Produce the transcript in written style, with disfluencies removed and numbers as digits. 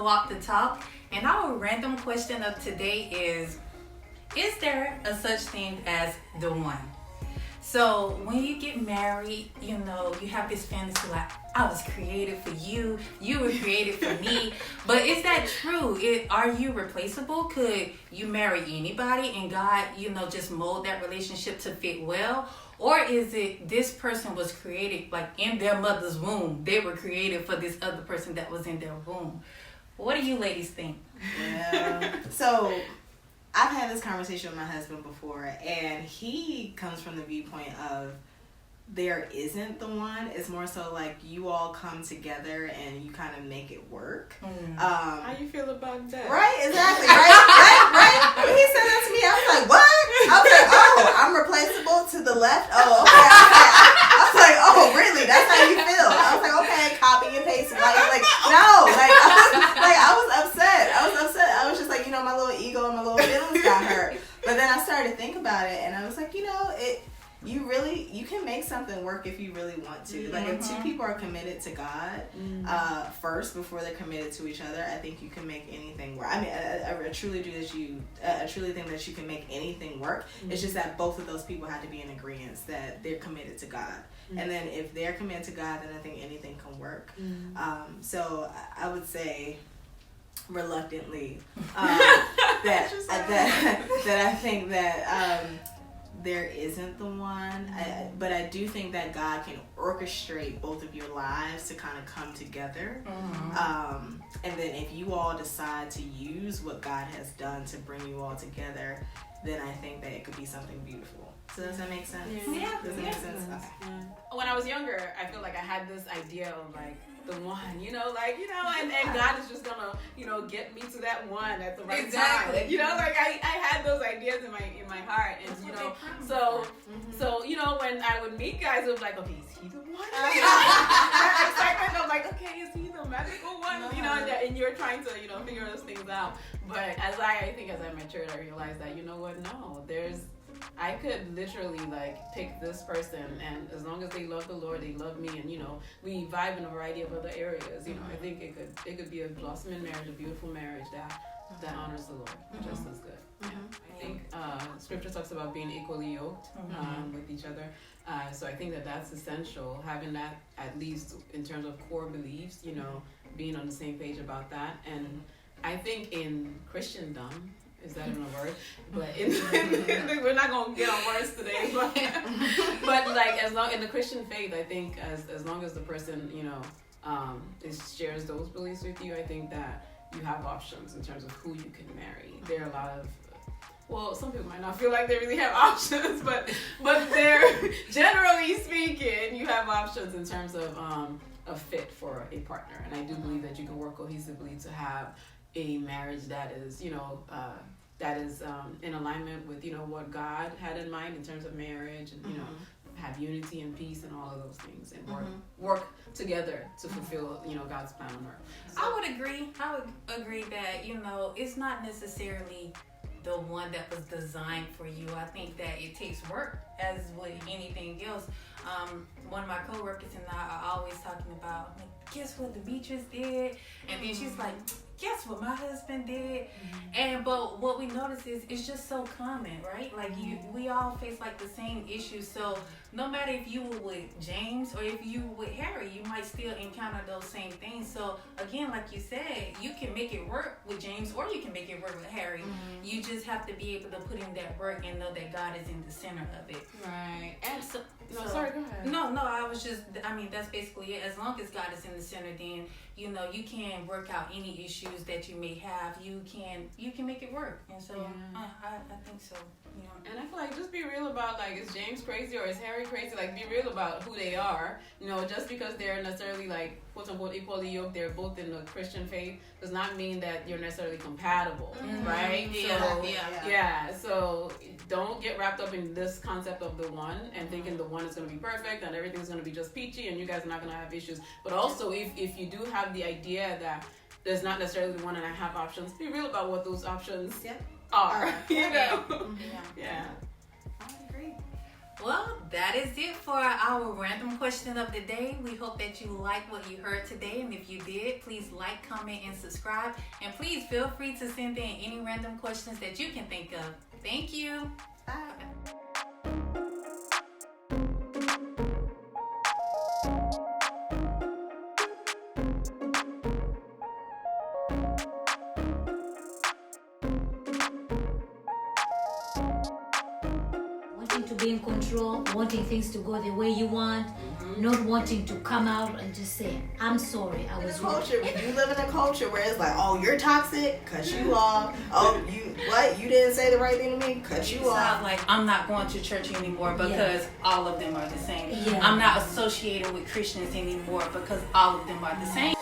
Walk the Talk, and our random question of today is there a such thing as the one? So when you get married, you know, you have this fantasy like, I was created for you, you were created for me. But is that true? Are you replaceable? Could you marry anybody and God, you know, just mold that relationship to fit well? Or is it this person was created like in their mother's womb? They were created for this other person that was in their womb. What do you ladies think? Yeah. So I've had this conversation with my husband before, and he comes from the viewpoint of there isn't the one. It's more so like you all come together and you kind of make it work. How you feel about that? Right, exactly. Right. When he said that to me, I was like, what? I was like, oh, I'm replaceable to the left? Oh, okay. I was like, oh, really? That's how you feel? I was like, okay, copy and paste. Like no. I was upset. I was just like, you know, my little ego and my little feelings got hurt. But then I started to think about it, and I was like, you know, you can make something work if you really want to. Like if two people are committed to God first before they're committed to each other, I think you can make anything work. I mean, I truly think that you can make anything work. It's just that both of those people have to be in agreement that they're committed to God. And then if they're committed to God, then I think anything can work. So I would say reluctantly that I think that there isn't the one, but I do think that God can orchestrate both of your lives to kind of come together. And then if you all decide to use what God has done to bring you all together, then I think that it could be something beautiful. So does that make sense? Yeah. Does that make sense? Okay. Yeah. When I was younger, I feel like I had this idea of like the one, you know, and God is just gonna, you know, get me to that one at the right time. You know, like I had those ideas in my heart, and you know, so you know, when I would meet guys, it was like, okay, is he the one? That excitement of like, okay, is he the magical one? You know, and you're trying to, you know, figure those things out. But as I matured, I realized that, you know what, no, I could literally like pick this person, and as long as they love the Lord, they love me, and you know, we vibe in a variety of other areas. You know, I think it could be a blossoming marriage, a beautiful marriage that honors the Lord just as good. Yeah. I think Scripture talks about being equally yoked with each other. So I think that's essential, having that at least in terms of core beliefs. You know, being on the same page about that. And I think in Christendom. Is that even a word? But we're not gonna get on words today. But like in the Christian faith, I think as long as the person, you know, shares those beliefs with you, I think that you have options in terms of who you can marry. There are a lot of some people might not feel like they really have options, but they're generally speaking, you have options in terms of a fit for a partner. And I do believe that you can work cohesively to have a marriage that is, you know, in alignment with, you know, what God had in mind in terms of marriage, and you know, have unity and peace and all of those things, and work together to fulfill, you know, God's plan on earth. So, I would agree that, you know, it's not necessarily the one that was designed for you. I think that it takes work, as with anything else. One of my coworkers and I are always talking about, like, guess what Demetrius did? And then she's like, guess what my husband did? But what we notice is it's just so common, right? Like we all face like the same issues. So no matter if you were with James or if you were with Harry, you might still encounter those same things. So again, like you said, you can make it work with James or you can make it work with Harry. You just have to be able to put in that work and know that God is in the center of it. Right. And sorry, go ahead. No, that's basically it. As long as God is in the center, then, you know, you can work out any issues that you may have. You can make it work. And so I think so. You know. And I feel like just be real about, like, is James crazy or is Harry crazy? Like, be real about who they are. You know, just because they're necessarily, like, quote unquote equally yoked, they're both in the Christian faith, does not mean that you're necessarily compatible, right? So don't get wrapped up in this concept of the one and thinking the one is going to be perfect and everything's going to be just peachy and you guys are not going to have issues. But also, if you do have the idea that there's not necessarily the one and I have options, be real about what those options are. You know? I agree. Well, that is it for our random question of the day. We hope that you liked what you heard today. And if you did, please like, comment, and subscribe. And please feel free to send in any random questions that you can think of. Thank you. Bye. Wanting to be in control, wanting things to go the way you want, not wanting to come out and just say, I'm sorry, I was wrong. Culture. You live in a culture where it's like, oh, you're toxic, cut you off. Oh, you didn't say the right thing to me, cut you off. Like, I'm not going to church anymore because all of them are the same. Yeah. I'm not associated with Christians anymore because all of them are the same.